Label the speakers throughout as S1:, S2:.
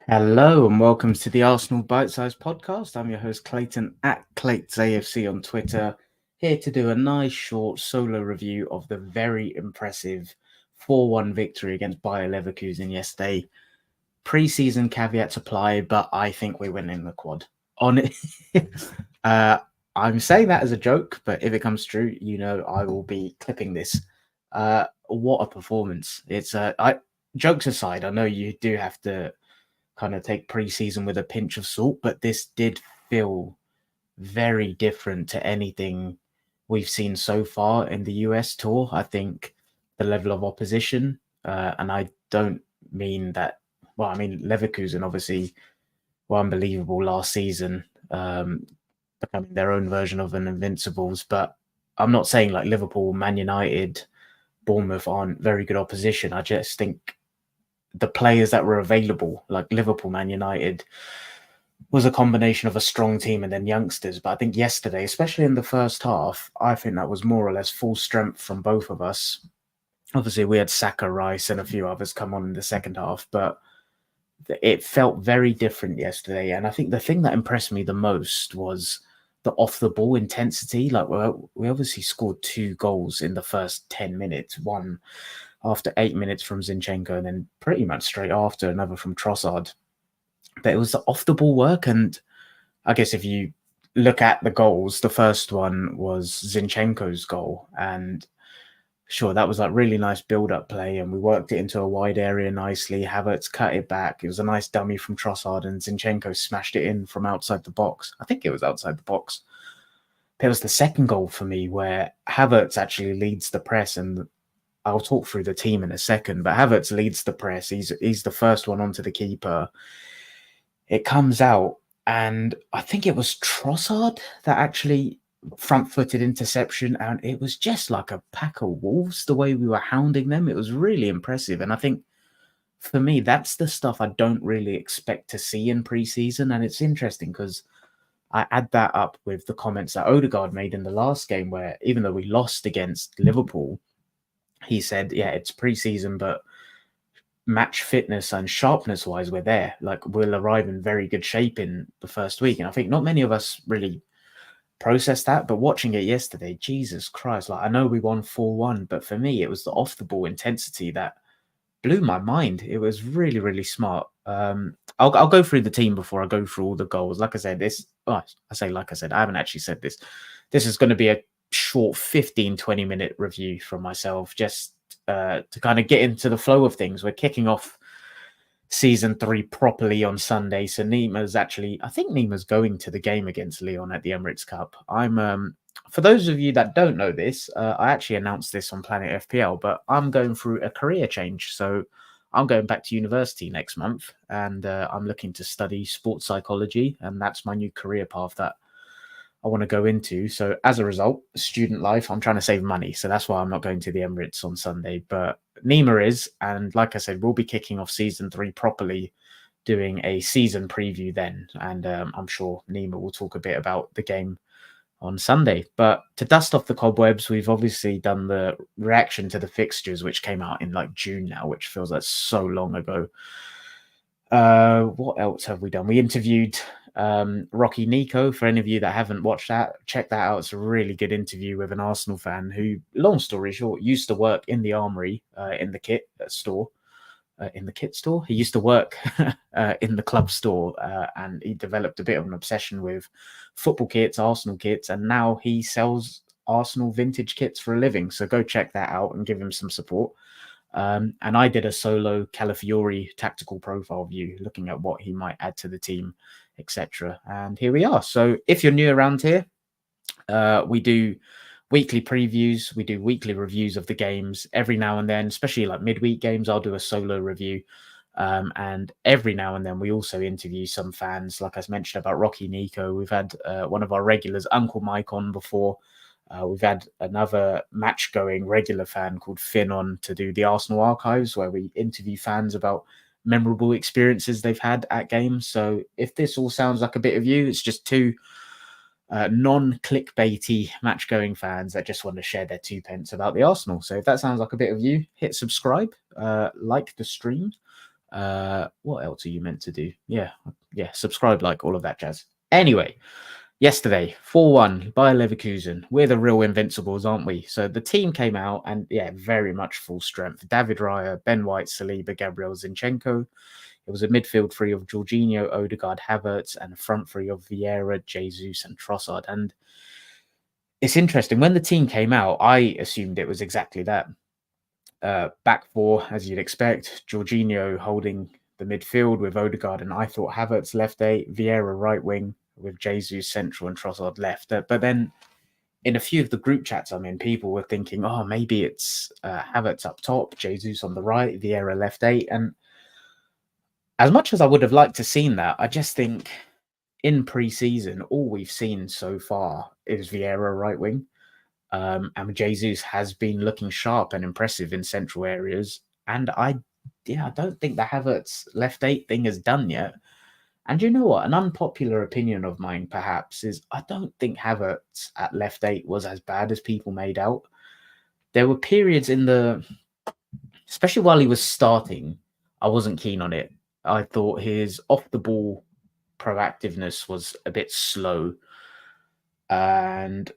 S1: Hello and welcome to the Arsenal Bite Size Podcast. I'm your host Clayton at ClaytonsAFC on Twitter, here to do a nice short solo review of the very impressive 4-1 victory against Bayer Leverkusen yesterday. Pre-season caveats apply, but I think we win in the quad. On it, I'm saying that as a joke, but if it comes true, I will be clipping this. What a performance! Jokes aside, I know you do have to kind of take preseason with a pinch of salt, but this did feel very different to anything we've seen so far in the US tour. I think the level of opposition, and I don't mean that, well, I mean, Leverkusen obviously were unbelievable last season, becoming their own version of an Invincibles, but I'm not saying like Liverpool, Man United, Bournemouth aren't very good opposition. I just think the players that were available, like Liverpool, Man United, was a combination of a strong team and then youngsters. But I think yesterday, especially in the first half, I think that was more or less full strength from both of us. Obviously, we had Saka, Rice, and a few others come on in the second half, but it felt very different yesterday. And I think the thing that impressed me the most was the off the ball intensity. Like, we obviously scored 2 goals in the first 10 minutes, one after 8 minutes from Zinchenko, and then pretty much straight after another from Trossard. But it was the off the ball work. And I guess if you look at the goals, the first one was Zinchenko's goal. And sure, that was like really nice build up play. And we worked it into a wide area nicely. Havertz cut it back. It was a nice dummy from Trossard, and Zinchenko smashed it in from outside the box. I think it was outside the box. But it was the second goal for me where Havertz actually leads the press, and I'll talk through the team in a second, but Havertz leads the press. He's the first one onto the keeper. It comes out, and I think it was Trossard that actually front-footed interception, and it was just like a pack of wolves the way we were hounding them. It was really impressive, and I think for me, that's the stuff I don't really expect to see in preseason, and it's interesting because I add that up with the comments that Odegaard made in the last game, where even though we lost against Liverpool, he said, yeah, it's preseason, but match fitness and sharpness wise, we're there. Like, we'll arrive in very good shape in the first week. And I think not many of us really processed that, but watching it yesterday, Jesus Christ, like, I know we won 4-1, but for me, it was the off the ball intensity that blew my mind. It was really, really smart. I'll go through the team before I go through all the goals. Like I said, I haven't actually said this. This is going to be a short 15-20 minute review from myself, just to kind of get into the flow of things. We're kicking off season 3 properly on Sunday, so I think Nima's going to the game against Lyon at the Emirates Cup. I'm for those of you that don't know this, I actually announced this on Planet FPL, but I'm going through a career change. So I'm going back to university next month, and I'm looking to study sports psychology, and that's my new career path that I want to go into. So as a result, student life, I'm trying to save money. So that's why I'm not going to the Emirates on Sunday. But Nima is, and like I said, we'll be kicking off season 3 properly, doing a season preview then. And I'm sure Nima will talk a bit about the game on Sunday. But to dust off the cobwebs, we've obviously done the reaction to the fixtures, which came out in like June now, which feels like so long ago. What else have we done? We interviewed Rocky Nico. For any of you that haven't watched that, check that out. It's a really good interview with an Arsenal fan who, long story short, used to work in the Armory in the kit store. He used to work in the club store, and he developed a bit of an obsession with football kits, Arsenal kits, and now he sells Arsenal vintage kits for a living. So go check that out and give him some support. And I did a solo Calafiori tactical profile view, looking at what he might add to the team, etc. And here we are. So if you're new around here, we do weekly previews, we do weekly reviews of the games. Every now and then, especially like midweek games, I'll do a solo review. And every now and then we also interview some fans, like I mentioned about Rocky Nico. We've had one of our regulars, Uncle Mike, on before. We've had another match-going regular fan called Finn on to do the Arsenal Archives, where we interview fans about memorable experiences they've had at games. So if this all sounds like a bit of you, it's just two non-clickbaity match-going fans that just want to share their 2 pence about the Arsenal. So if that sounds like a bit of you, hit subscribe, like the stream. What else are you meant to do? Yeah, subscribe, like, all of that jazz. Anyway, yesterday, 4-1, Bayer Leverkusen. We're the real Invincibles, aren't we? So the team came out and, very much full strength. David Raya, Ben White, Saliba, Gabriel Zinchenko. It was a midfield three of Jorginho, Odegaard, Havertz, and a front three of Vieira, Jesus, and Trossard. And it's interesting. When the team came out, I assumed it was exactly that. Back four, as you'd expect. Jorginho holding the midfield with Odegaard, and I thought Havertz left eight, Vieira right wing with Jesus central and Trossard left. But then in a few of the group chats I'm in, people were thinking, oh, maybe it's Havertz up top, Jesus on the right, Vieira left eight. And as much as I would have liked to seen that, I just think in pre-season, all we've seen so far is Vieira right wing. And Jesus has been looking sharp and impressive in central areas. And I don't think the Havertz left eight thing is done yet. And you know what? An unpopular opinion of mine, perhaps, is I don't think Havertz at left eight was as bad as people made out. There were periods especially while he was starting, I wasn't keen on it. I thought his off-the-ball proactiveness was a bit slow. And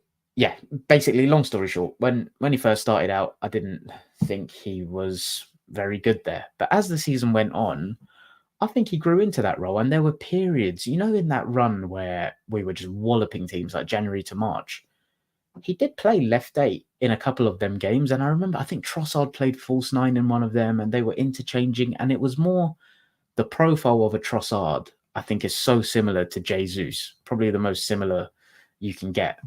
S1: basically, long story short, when he first started out, I didn't think he was very good there. But as the season went on, I think he grew into that role. And there were periods, in that run where we were just walloping teams like January to March. He did play left eight in a couple of them games. And I remember, I think Trossard played false nine in one of them, and they were interchanging. And it was more the profile of a Trossard, I think, is so similar to Jesus, probably the most similar you can get.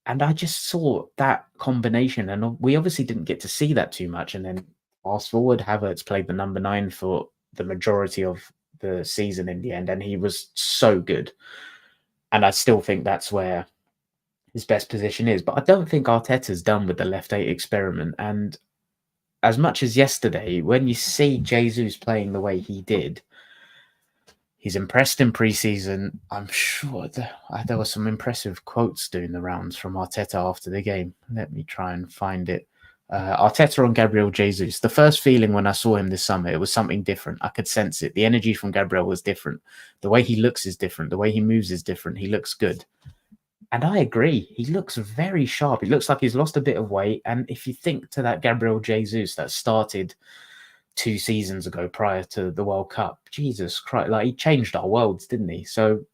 S1: And I just saw that combination, and we obviously didn't get to see that too much. And then fast forward, Havertz played the number 9 for the majority of the season in the end, and he was so good. And I still think that's where his best position is. But I don't think Arteta's done with the left 8 experiment. And as much as yesterday, when you see Jesus playing the way he did, he's impressed in pre-season. I'm sure there were some impressive quotes doing the rounds from Arteta after the game. Let me try and find it. Arteta on Gabriel Jesus. The first feeling when I saw him this summer, it was something different. I could sense it. The energy from Gabriel was different. The way he looks is different. The way he moves is different. He looks good. And I agree. He looks very sharp. He looks like he's lost a bit of weight. And if you think to that Gabriel Jesus that started 2 seasons ago prior to the World Cup, Jesus Christ, like, he changed our worlds, didn't he? So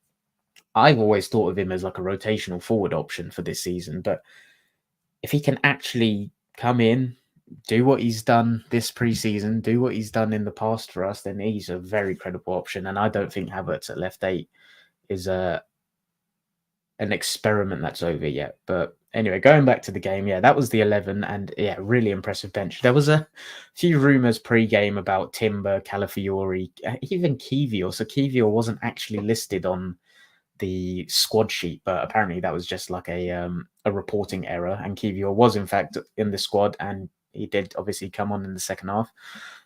S1: I've always thought of him as like a rotational forward option for this season. But if he can actually come in, do what he's done this preseason, do what he's done in the past for us, then he's a very credible option. And I don't think Havertz at left 8 is an experiment that's over yet. But anyway, going back to the game, that was the 11, and really impressive bench. There was a few rumours pre-game about Timber, Calafiori, even Kiwior. So Kiwior wasn't actually listed on the squad sheet, but apparently that was just like a reporting error, and Kiwior was in fact in the squad, and he did obviously come on in the second half.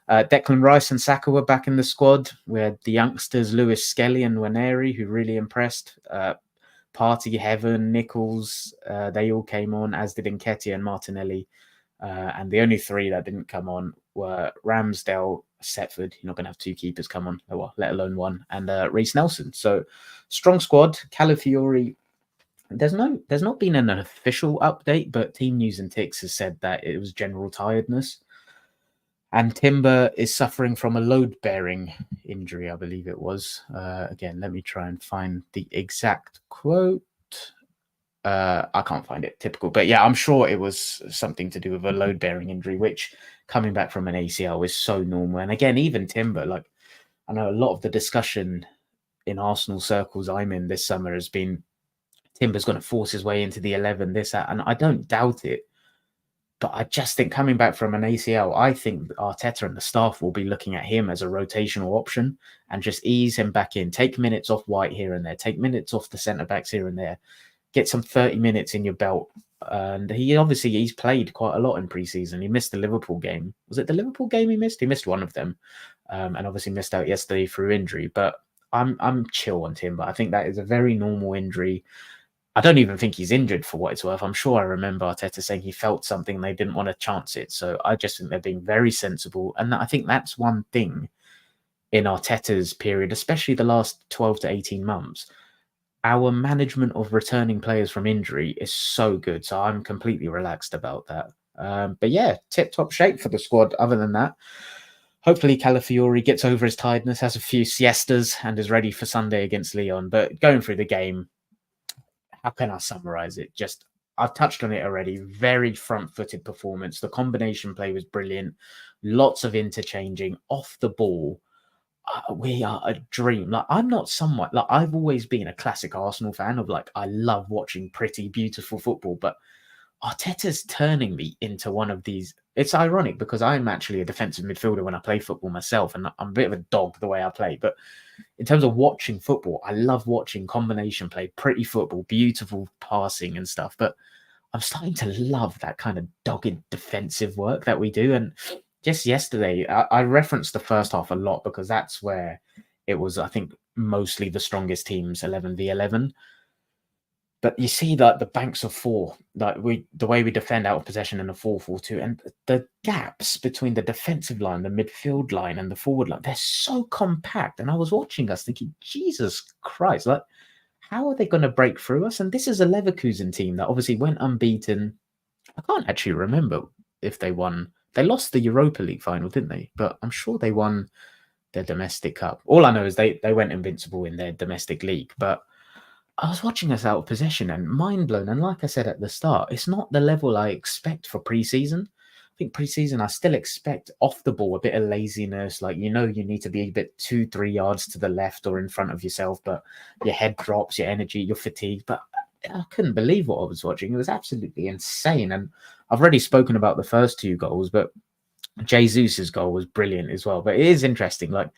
S1: Declan Rice and Saka were back in the squad. We had the youngsters Lewis Skelly and Waneri, who really impressed. Party, Heaven, Nichols, they all came on, as did Nketiah and Martinelli. And the only 3 that didn't come on were Ramsdale, Setford. You're not going to have 2 keepers come on, let alone 1, and Reece Nelson. So strong squad. Calafiori, there's not been an official update, but Team News and Ticks has said that it was general tiredness. And Timber is suffering from a load-bearing injury, I believe it was. Again, let me try and find the exact quote. I can't find it, typical. But I'm sure it was something to do with a load-bearing injury, which coming back from an ACL is so normal. And again, even Timber, like, I know a lot of the discussion in Arsenal circles I'm in this summer has been Timber's going to force his way into the 11, this, that, and I don't doubt it. But I just think coming back from an ACL, I think Arteta and the staff will be looking at him as a rotational option and just ease him back in. Take minutes off White here and there. Take minutes off the centre-backs here and there. Get some 30 minutes in your belt. And he's played quite a lot in pre-season. He missed the Liverpool game. Was it the Liverpool game he missed? He missed one of them. And obviously missed out yesterday through injury. But I'm chill on Timber. I think that is a very normal injury. I don't even think he's injured for what it's worth. I'm sure I remember Arteta saying he felt something and they didn't want to chance it. So I just think they're being very sensible. And I think that's one thing in Arteta's period, especially the last 12 to 18 months. Our management of returning players from injury is so good. So I'm completely relaxed about that. But yeah, tip-top shape for the squad. Other than that, hopefully Calafiori gets over his tiredness, has a few siestas, and is ready for Sunday against Lyon. But going through the game, how can I summarize it? Just I've touched on it already. Very front-footed performance. The combination play was brilliant. Lots of interchanging off the ball. We are a dream. Like I'm not someone like I've always been a classic Arsenal fan of like I love watching pretty, beautiful football, but Arteta's turning me into one of these. It's ironic because I'm actually a defensive midfielder when I play football myself, and I'm a bit of a dog the way I play. But in terms of watching football, I love watching combination play, pretty football, beautiful passing and stuff. But I'm starting to love that kind of dogged defensive work that we do. And just yesterday, I referenced the first half a lot because that's where it was, I think, mostly the strongest teams, 11v11. But you see that the banks of four, like the way we defend out of possession in a 4-4-2, and the gaps between the defensive line, the midfield line, and the forward line, they're so compact. And I was watching us thinking, Jesus Christ, like, how are they going to break through us? And this is a Leverkusen team that obviously went unbeaten. I can't actually remember if they won. They lost the Europa League final, didn't they? But I'm sure they won their domestic cup. All I know is they went invincible in their domestic league. But I was watching us out of possession and mind blown. And like I said at the start, it's not the level I expect for pre-season. I think pre-season, I still expect off the ball a bit of laziness. Like, you need to be a bit 2-3 yards to the left or in front of yourself, but your head drops, your energy, you're fatigued. But I couldn't believe what I was watching. It was absolutely insane. And I've already spoken about the first two goals, but Jesus' goal was brilliant as well. But it is interesting. Like,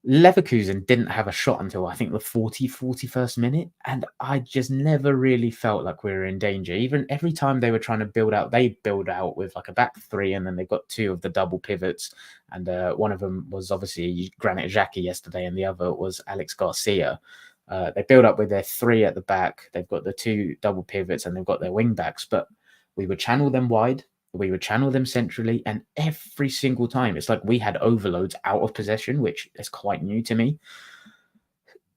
S1: Leverkusen didn't have a shot until I think the 41st minute. And I just never really felt like we were in danger. Even every time they were trying to build out, they build out with like a back three, and then they've got two of the double pivots. And one of them was obviously Granit Xhaka yesterday, and the other was Alex Garcia. They build up with their three at the back. They've got the two double pivots and they've got their wing backs, but we would channel them wide. We would channel them centrally, and every single time it's like we had overloads out of possession, which is quite new to me.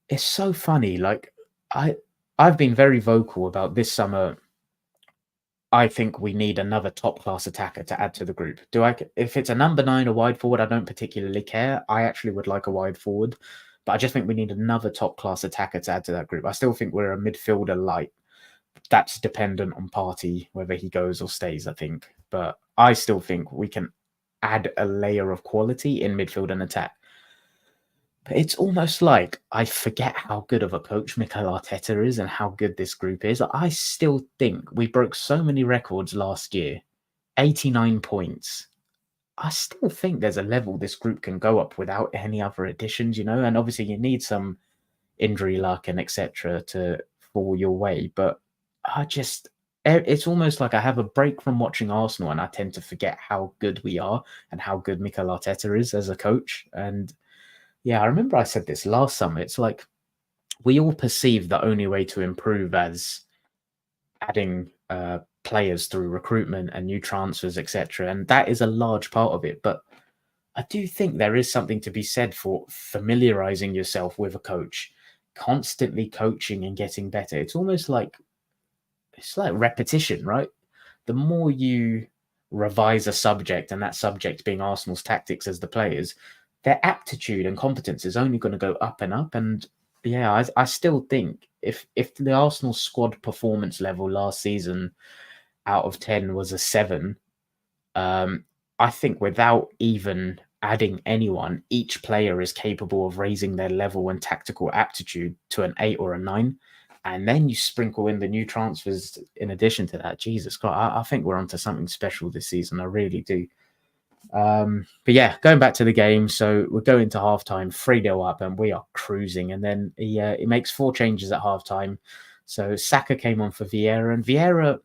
S1: It's so funny. Like I've been very vocal about this summer. I think we need another top class attacker to add to the group. If it's a number 9 or wide forward, I don't particularly care. I actually would like a wide forward, but I just think we need another top class attacker to add to that group. I still think we're a midfielder light. That's dependent on Partey, whether he goes or stays, I think. But I still think we can add a layer of quality in midfield and attack. But it's almost like I forget how good of a coach Mikel Arteta is and how good this group is. I still think we broke so many records last year, 89 points. I still think there's a level this group can go up without any other additions, and obviously you need some injury luck and etc. to fall your way. But it's almost like I have a break from watching Arsenal and I tend to forget how good we are and how good Mikel Arteta is as a coach. And yeah, I remember I said this last summer. It's like we all perceive the only way to improve as adding players through recruitment and new transfers, etc. And that is a large part of it. But I do think there is something to be said for familiarizing yourself with a coach, constantly coaching and getting better. It's almost like repetition, right? The more you revise a subject, and that subject being Arsenal's tactics as the players, their aptitude and competence is only going to go up and up. And yeah, I still think if the Arsenal squad performance level last season out of 10 was a 7, I think without even adding anyone, each player is capable of raising their level and tactical aptitude to an 8 or a 9. And then you sprinkle in the new transfers in addition to that. Jesus Christ, I think we're onto something special this season. I really do. But yeah, going back to the game. So we're going to halftime, 3-0 up, and we are cruising. And then he makes 4 changes at halftime. So Saka came on for Vieira. And Vieira,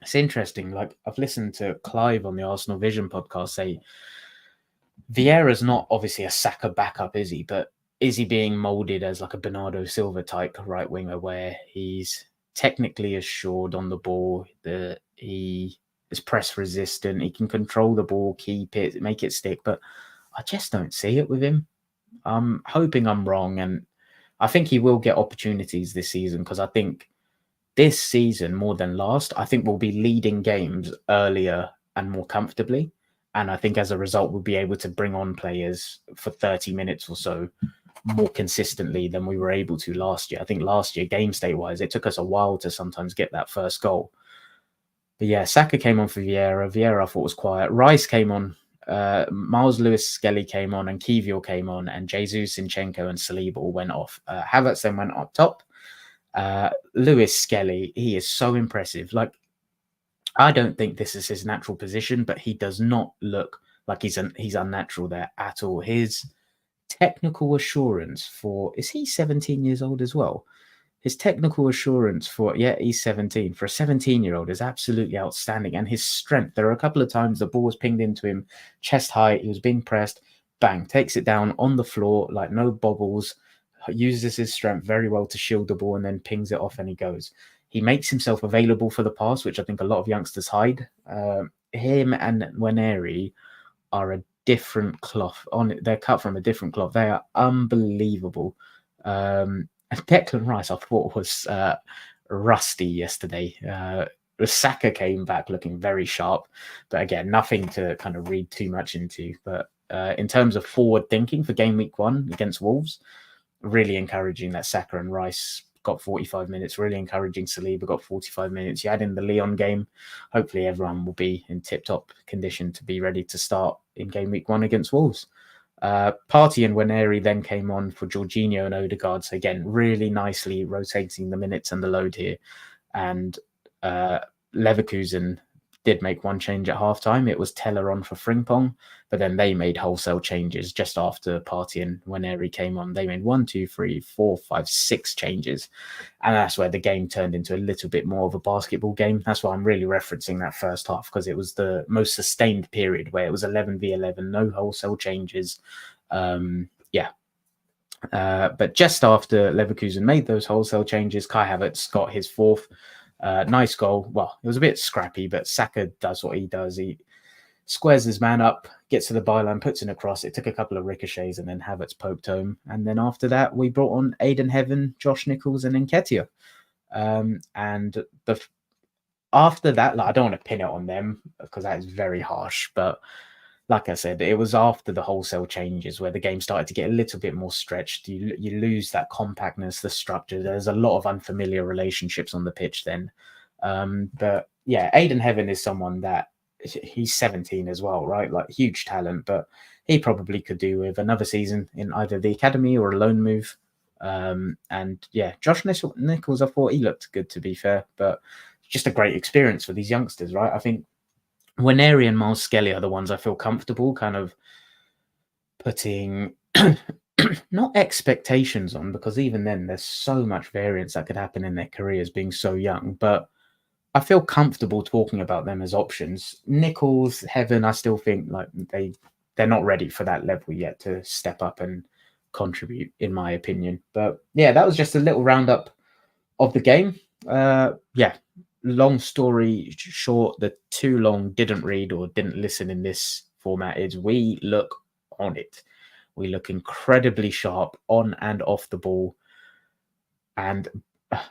S1: it's interesting. Like I've listened to Clive on the Arsenal Vision podcast say Vieira's not obviously a Saka backup, is he? But is he being molded as like a Bernardo Silva type right winger where he's technically assured on the ball. He is press resistant. He can control the ball, keep it, make it stick. But I just don't see it with him. I'm hoping I'm wrong, and I think he will get opportunities this season, because I think this season, more than last, I think we'll be leading games earlier and more comfortably. And I think as a result, we'll be able to bring on players for 30 minutes or so more consistently than we were able to last year. I think last year, game state wise, it took us a while to sometimes get that first goal. But yeah, Saka came on for Vieira. Vieira I thought was quiet. Rice came on. Miles Lewis-Skelly came on, and Kiwior came on, and Jesus, Zinchenko, and Saliba all went off. Havertz then went up top. Lewis-Skelly, he is so impressive. Like, I don't think this is his natural position, but he does not look like he's unnatural there at all. His technical assurance for, is he 17 years old as well? His technical assurance for, he's 17. For a 17-year-old is absolutely outstanding. And his strength, there are a couple of times the ball was pinged into him, chest height, he was being pressed, bang, takes it down on the floor, like no bobbles, uses his strength very well to shield the ball, and then pings it off and he goes. He makes himself available for the pass, which I think a lot of youngsters hide. Him and Waneri are a different cloth. They're cut from a different cloth. They are unbelievable. And Declan Rice, I thought, was rusty yesterday. Saka came back looking very sharp, but again, nothing to kind of read too much into. But in terms of forward thinking for game week 1 against Wolves, really encouraging that Saka and Rice got 45 minutes. Really encouraging Saliba got 45 minutes. You add in the Lyon game. Hopefully everyone will be in tip-top condition to be ready to start in game week 1 against Wolves. Partey and Waneri then came on for Jorginho and Odegaard. So again, really nicely rotating the minutes and the load here. And Leverkusen did make one change at halftime. It was Teller on for Frimpong, but then they made wholesale changes just after Partey and Waneri came on. They made 1, 2, 3, 4, 5, 6 changes. And that's where the game turned into a little bit more of a basketball game. That's why I'm really referencing that first half, because it was the most sustained period where it was 11v11, no wholesale changes. But just after Leverkusen made those wholesale changes, Kai Havertz got his 4th. Nice goal. Well, it was a bit scrappy, but Saka does what he does. He squares his man up, gets to the byline, puts in a cross. It took a couple of ricochets, and then Havertz poked home. And then after that, we brought on Aiden Heaven, Josh Nichols, and Nketiah. After that, like, I don't want to pin it on them because that is very harsh. But like I said, it was after the wholesale changes where the game started to get a little bit more stretched. You lose that compactness, the structure. There's a lot of unfamiliar relationships on the pitch then. But yeah, Aiden Heaven is someone that, he's 17 as well, right? Like, huge talent, but he probably could do with another season in either the academy or a loan move. And yeah, Josh Nichols, I thought he looked good, to be fair, but just a great experience for these youngsters, right? I think Waneri and Miles Skelly are the ones I feel comfortable kind of putting not expectations on, because even then there's so much variance that could happen in their careers being so young, but I feel comfortable talking about them as options. Nichols, Heaven, I still think like they're not ready for that level yet to step up and contribute, in my opinion. But yeah, that was just a little roundup of the game. Long story short, the too long didn't read or didn't listen in this format is we look on it. We look incredibly sharp on and off the ball. And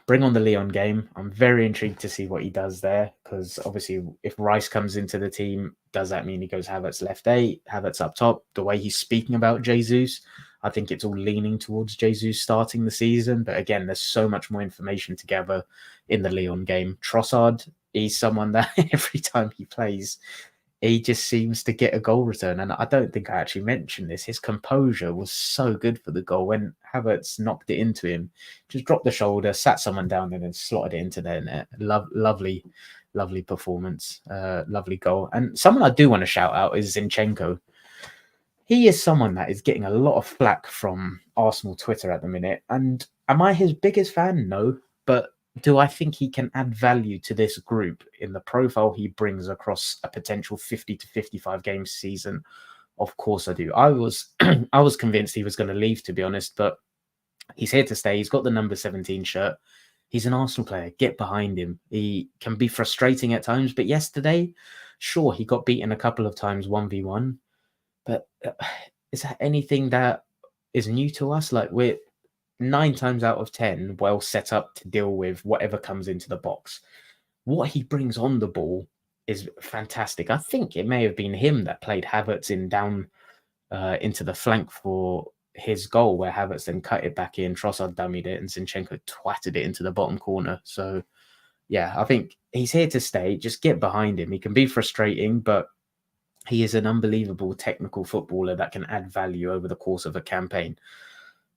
S1: bring on the Lyon game. I'm very intrigued to see what he does there, because obviously if Rice comes into the team, does that mean he goes Havertz left 8, Havertz up top? The way he's speaking about Jesus, I think it's all leaning towards Jesus starting the season. But again, there's so much more information to gather in the Lyon game. Trossard, he's someone that every time he plays, he just seems to get a goal return. And I don't think I actually mentioned this. His composure was so good for the goal. When Havertz knocked it into him, just dropped the shoulder, sat someone down, and then slotted it into their net. Lovely performance. Lovely goal. And someone I do want to shout out is Zinchenko. He is someone that is getting a lot of flack from Arsenal Twitter at the minute. And am I his biggest fan? No. But do I think he can add value to this group in the profile he brings across a potential 50 to 55 game season? Of course I do. I was convinced he was going to leave, to be honest, but he's here to stay. He's got the number 17 shirt. He's an Arsenal player. Get behind him. He can be frustrating at times, but yesterday, sure, he got beaten a couple of times 1v1. But is that anything that is new to us? Like, we're 9 times out of 10 well set up to deal with whatever comes into the box. What he brings on the ball is fantastic. I think it may have been him that played Havertz in down into the flank for his goal, where Havertz then cut it back in, Trossard dummied it, and Zinchenko twatted it into the bottom corner. So, yeah, I think he's here to stay. Just get behind him. He can be frustrating, but he is an unbelievable technical footballer that can add value over the course of a campaign.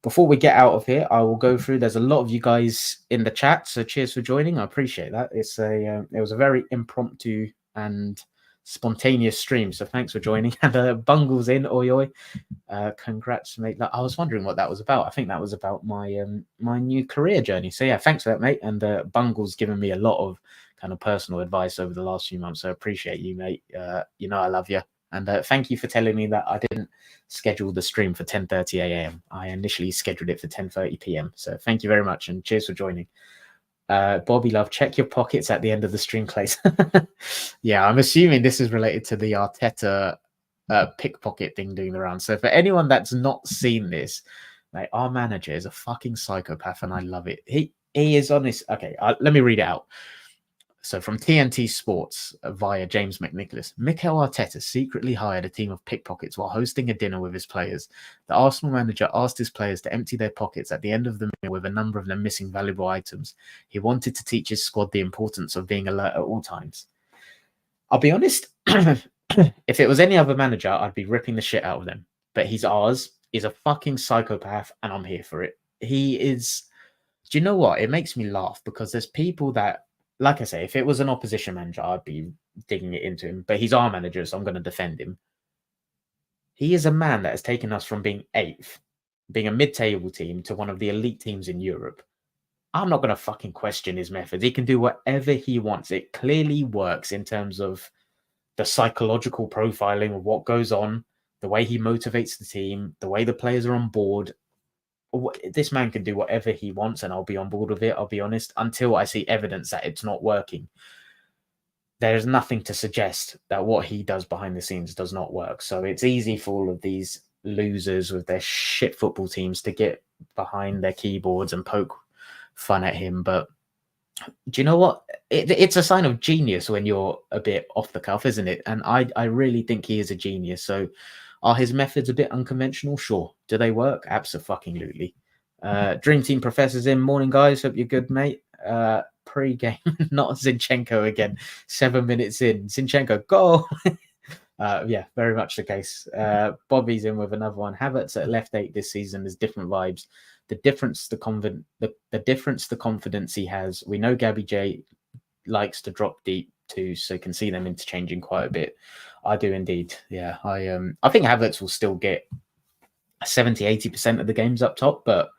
S1: Before we get out of here, I will go through. There's a lot of you guys in the chat, so cheers for joining. I appreciate that. It was a very impromptu and spontaneous stream, so thanks for joining. And Bungle's in, oi oi. Congrats, mate. I was wondering what that was about. I think that was about my my new career journey. So yeah, thanks for that, mate. And Bungle's given me a lot of kind of personal advice over the last few months. So I appreciate you, mate. You know I love you. And thank you for telling me that I didn't schedule the stream for 10:30 a.m. I initially scheduled it for 10:30 p.m. So thank you very much, and cheers for joining. Bobby Love, check your pockets at the end of the stream, Clayton. Yeah, I'm assuming this is related to the Arteta pickpocket thing doing the round. So for anyone that's not seen this, like, our manager is a fucking psychopath, and I love it. He is honest. Okay, let me read it out. So from TNT Sports via James McNicholas, Mikel Arteta secretly hired a team of pickpockets while hosting a dinner with his players. The Arsenal manager asked his players to empty their pockets at the end of the meal with a number of them missing valuable items. He wanted to teach his squad the importance of being alert at all times. I'll be honest, if it was any other manager, I'd be ripping the shit out of them. But he's ours. He's a fucking psychopath, and I'm here for it. He is... Do you know what? It makes me laugh because there's people that... Like I say, if it was an opposition manager, I'd be digging it into him. But he's our manager, so I'm going to defend him. He is a man that has taken us from being 8th, being a mid-table team, to one of the elite teams in Europe. I'm not going to fucking question his methods. He can do whatever he wants. It clearly works in terms of the psychological profiling of what goes on, the way he motivates the team, the way the players are on board. This man can do whatever he wants, and I'll be on board with it, I'll be honest, until I see evidence that it's not working. There's nothing to suggest that what he does behind the scenes does not work. So it's easy for all of these losers with their shit football teams to get behind their keyboards and poke fun at him. But do you know what? It's a sign of genius when you're a bit off the cuff, isn't it? And I really think he is a genius. So are his methods a bit unconventional? Sure. Do they work? Absolutely. Dream Team Professor's in. Morning, guys. Hope you're good, mate. Pre-game, not Zinchenko again. 7 minutes in. Zinchenko, go! Yeah, very much the case. Bobby's in with another one. Havertz at left 8 this season is different vibes. The difference the confidence he has. We know Gabby J likes to drop deep too, so you can see them interchanging quite a bit. I do indeed. Yeah, I think Havertz will still get 70-80% of the games up top, but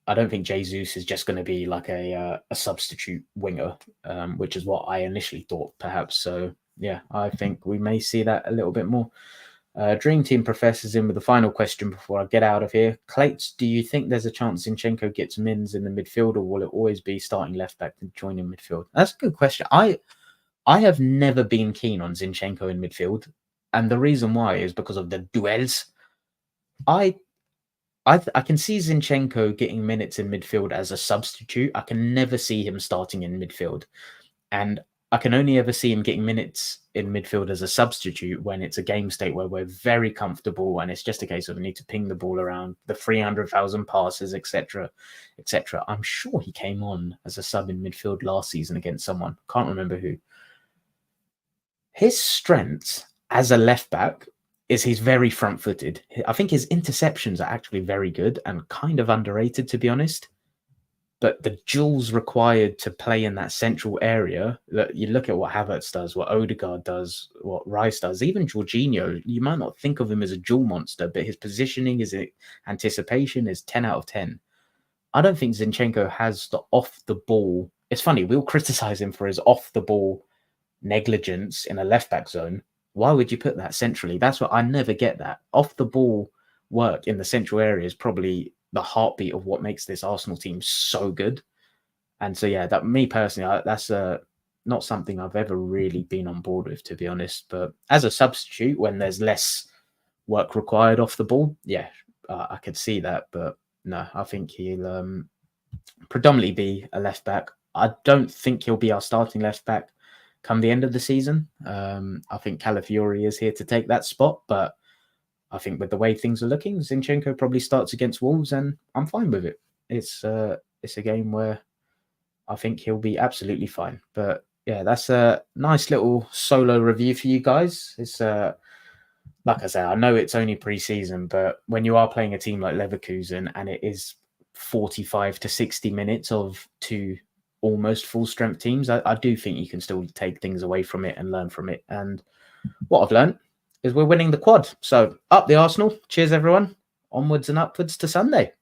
S1: I don't think Jesus is just going to be like a substitute winger, which is what I initially thought, perhaps. So yeah, I think we may see that a little bit more. Dream Team Professor's in with the final question before I get out of here. Clates, do you think there's a chance Zinchenko gets Mins in the midfield, or will it always be starting left back to join in midfield? That's a good question. I have never been keen on Zinchenko in midfield, and the reason why is because of the duels. I can see Zinchenko getting minutes in midfield as a substitute. I can never see him starting in midfield, and I can only ever see him getting minutes in midfield as a substitute when it's a game state where we're very comfortable and it's just a case of we need to ping the ball around the 300,000 passes, etc., etc. I'm sure he came on as a sub in midfield last season against someone. Can't remember who. His strength as a left back is he's very front-footed. I think his interceptions are actually very good and kind of underrated, to be honest. But the jewels required to play in that central area, you look at what Havertz does, what Odegaard does, what Rice does, even Jorginho, you might not think of him as a jewel monster, but his positioning, his anticipation is 10 out of 10. I don't think Zinchenko has the off-the-ball... It's funny, we'll criticize him for his off-the-ball negligence in a left-back zone. Why would you put that centrally? That's what I never get that. Off-the-ball work in the central area is probably the heartbeat of what makes this Arsenal team so good. And so, yeah, that me personally, that's not something I've ever really been on board with, to be honest. But as a substitute, when there's less work required off the ball, yeah, I could see that. But no, I think he'll predominantly be a left back. I don't think he'll be our starting left back come the end of the season. I think Calafiori is here to take that spot, but I think with the way things are looking, Zinchenko probably starts against Wolves, and I'm fine with it. It's a game where I think he'll be absolutely fine. But yeah, that's a nice little solo review for you guys. It's like I said, I know it's only pre-season, but when you are playing a team like Leverkusen and it is 45 to 60 minutes of two almost full strength teams, I do think you can still take things away from it and learn from it. And what I've learned is we're winning the quad. So up the Arsenal. Cheers, everyone. Onwards and upwards to Sunday.